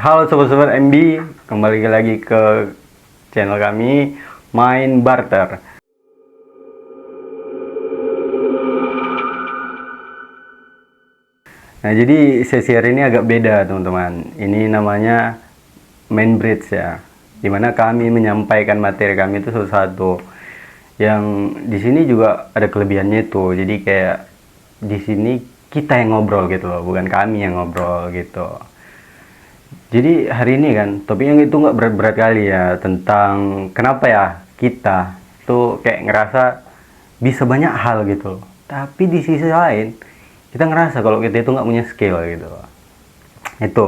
Halo sobat-sobat MB, kembali lagi ke channel kami Main Barter. Nah, jadi sesi hari ini agak beda teman-teman. Ini namanya Main Bridge ya, dimana kami menyampaikan materi kami itu satu-satu. Yang di sini juga ada kelebihannya itu. Jadi kayak di sini kita yang ngobrol gitu loh, bukan kami yang ngobrol gitu. Jadi hari ini kan topiknya itu nggak berat-berat kali ya, tentang kenapa ya kita tuh kayak ngerasa bisa banyak hal gitu. Tapi di sisi lain kita ngerasa kalau kita itu nggak punya skill gitu. Itu.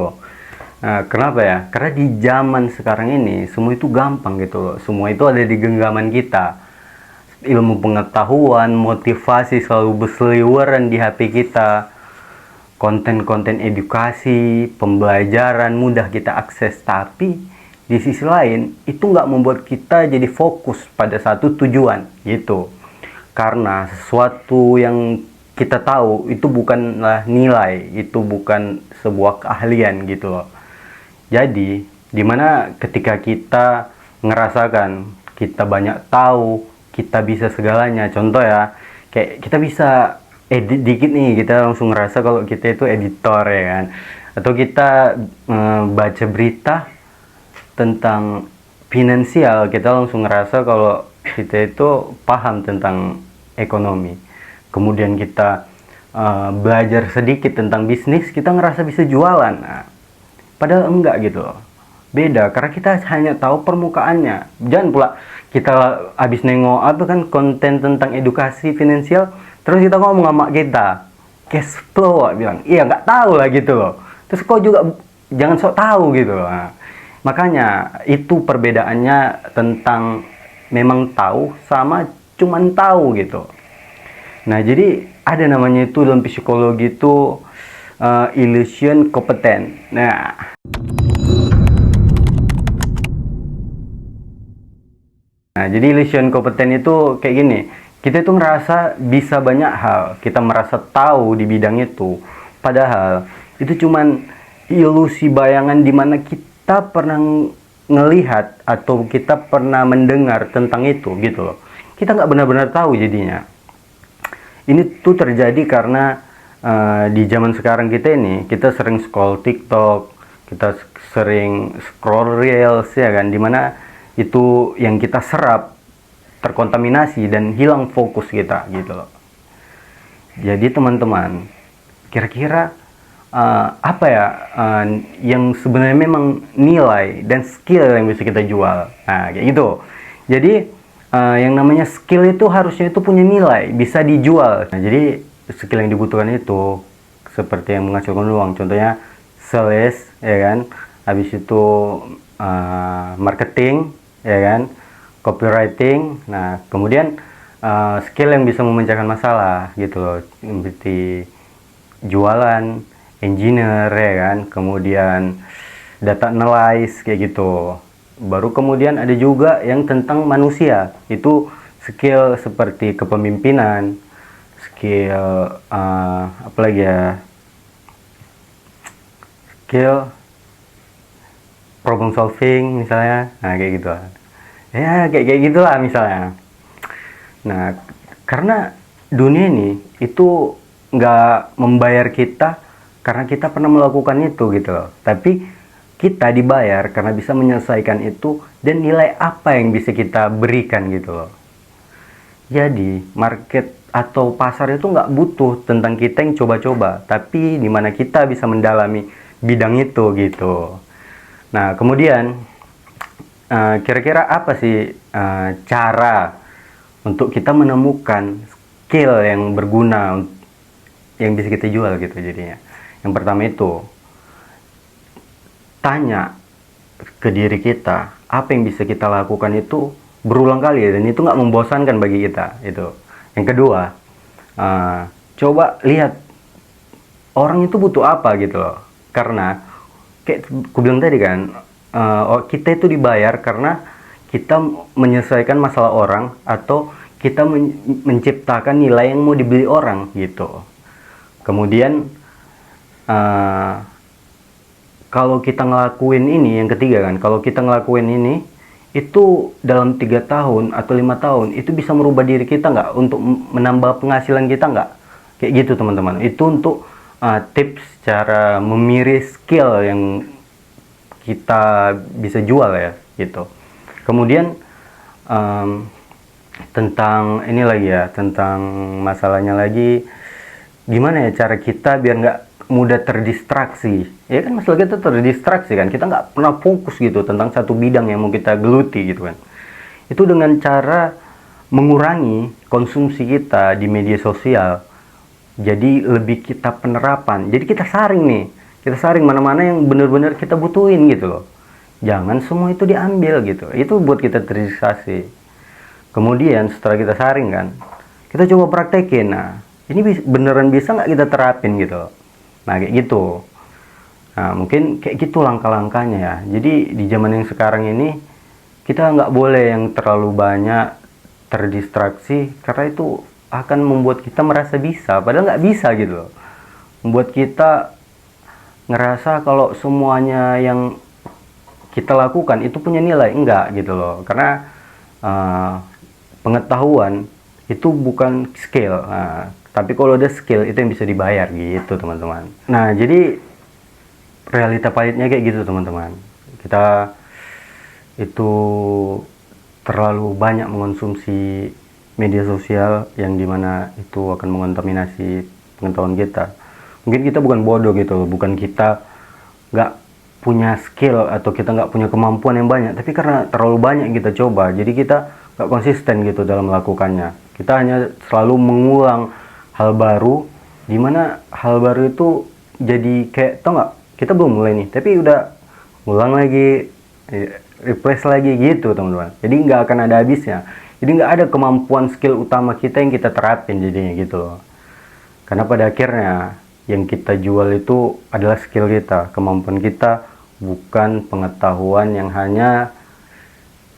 Nah, kenapa ya? Karena di zaman sekarang ini semua itu gampang gitu loh. Semua itu ada di genggaman kita. Ilmu pengetahuan, motivasi selalu berseliweran di HP kita. Konten-konten edukasi, pembelajaran mudah kita akses, tapi di sisi lain itu nggak membuat kita jadi fokus pada satu tujuan gitu. Karena sesuatu yang kita tahu itu bukanlah nilai, itu bukan sebuah keahlian gitu loh. Jadi dimana ketika kita ngerasakan kita banyak tahu, kita bisa segalanya. Contoh ya, kayak kita bisa edit dikit nih, kita langsung ngerasa kalau kita itu editor ya kan. Atau kita baca berita tentang finansial, kita langsung ngerasa kalau kita itu paham tentang ekonomi. Kemudian kita belajar sedikit tentang bisnis, kita ngerasa bisa jualan. Nah, padahal enggak gitu loh. Beda, karena kita hanya tahu permukaannya. Jangan pula kita habis nengok apa kan konten tentang edukasi finansial, terus kita ngomong sama kita cash flow, bilang iya nggak tahu lah gitu loh. Terus kau juga jangan sok tahu gitu loh. Nah, makanya itu perbedaannya tentang memang tahu sama cuman tahu gitu. Nah, jadi ada namanya itu dalam psikologi itu illusion kompeten. Nah, jadi illusion kompeten itu kayak gini. Kita itu ngerasa bisa banyak hal, kita merasa tahu di bidang itu. Padahal itu cuman ilusi bayangan di mana kita pernah ngelihat atau kita pernah mendengar tentang itu gitu loh. Kita nggak benar-benar tahu jadinya. Ini tuh terjadi karena di zaman sekarang kita ini, kita sering scroll TikTok, kita sering scroll Reels ya kan, dimana itu yang kita serap terkontaminasi dan hilang fokus kita gitu loh. Jadi teman-teman, kira-kira apa ya yang sebenarnya memang nilai dan skill yang bisa kita jual. Nah, kayak gitu. Jadi yang namanya skill itu harusnya itu punya nilai, bisa dijual. Nah, jadi skill yang dibutuhkan itu seperti yang menghasilkan uang. Contohnya sales, ya kan. Habis itu marketing, ya kan, copywriting. Nah, kemudian skill yang bisa memecahkan masalah gitu loh, seperti jualan, engineer ya kan, kemudian data analyze kayak gitu. Baru kemudian ada juga yang tentang manusia, itu skill seperti kepemimpinan, skill apa lagi ya, skill problem solving misalnya. Nah, kayak gitu ya, kayak gitulah misalnya. Nah, karena dunia ini itu nggak membayar kita karena kita pernah melakukan itu gitu loh, tapi kita dibayar karena bisa menyelesaikan itu dan nilai apa yang bisa kita berikan gitu loh. Jadi market atau pasar itu nggak butuh tentang kita yang coba-coba, tapi dimana kita bisa mendalami bidang itu gitu. Nah, kemudian kira-kira apa sih cara untuk kita menemukan skill yang berguna yang bisa kita jual gitu jadinya. Yang pertama itu tanya ke diri kita, apa yang bisa kita lakukan itu berulang kali dan itu nggak membosankan bagi kita itu. Yang kedua, coba lihat orang itu butuh apa gitu loh. Karena kayak aku bilang tadi kan, kita itu dibayar karena kita menyelesaikan masalah orang atau kita menciptakan nilai yang mau dibeli orang gitu. Kemudian kalau kita ngelakuin ini, yang ketiga kan, kalau kita ngelakuin ini itu dalam 3 tahun atau 5 tahun itu bisa merubah diri kita nggak, untuk menambah penghasilan kita nggak, kayak gitu teman-teman. Itu untuk tips cara memiris skill yang kita bisa jual ya, gitu. Kemudian tentang ini lagi ya, tentang masalahnya lagi, gimana ya cara kita biar nggak mudah terdistraksi. Ya kan, masalah kita terdistraksi kan, kita nggak pernah fokus gitu tentang satu bidang yang mau kita geluti gitu kan. Itu dengan cara mengurangi konsumsi kita di media sosial. Jadi lebih kita penerapan, jadi kita saring nih, kita saring mana-mana yang bener-bener kita butuhin gitu loh. Jangan semua itu diambil gitu, itu buat kita terdistraksi. Kemudian setelah kita saring kan, kita coba praktekin. Nah, ini beneran bisa nggak kita terapin gitu loh. Nah, kayak gitu. Nah, mungkin kayak gitu langkah-langkahnya ya. Jadi di zaman yang sekarang ini kita nggak boleh yang terlalu banyak terdistraksi, karena itu akan membuat kita merasa bisa, padahal nggak bisa gitu loh. Membuat kita ngerasa kalau semuanya yang kita lakukan itu punya nilai, enggak gitu loh. Karena pengetahuan itu bukan skill, tapi kalau ada skill itu yang bisa dibayar gitu teman-teman. Nah, jadi realita pahitnya kayak gitu teman-teman. Kita itu terlalu banyak mengonsumsi media sosial yang dimana itu akan mengontaminasi pengetahuan kita. Mungkin kita bukan bodoh gitu, bukan kita nggak punya skill atau kita nggak punya kemampuan yang banyak, tapi karena terlalu banyak kita coba, jadi kita nggak konsisten gitu dalam melakukannya. Kita hanya selalu mengulang hal baru, dimana hal baru itu jadi kayak, tau nggak, kita belum mulai nih, tapi udah ngulang lagi, replace lagi gitu teman-teman. Jadi nggak akan ada habisnya. Jadi nggak ada kemampuan skill utama kita yang kita terapin jadinya gitu loh. Karena pada akhirnya yang kita jual itu adalah skill kita, kemampuan kita, bukan pengetahuan yang hanya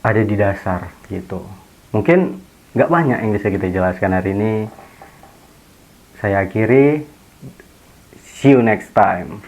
ada di dasar gitu. Mungkin nggak banyak yang bisa kita jelaskan hari ini. Saya akhiri. See you next time.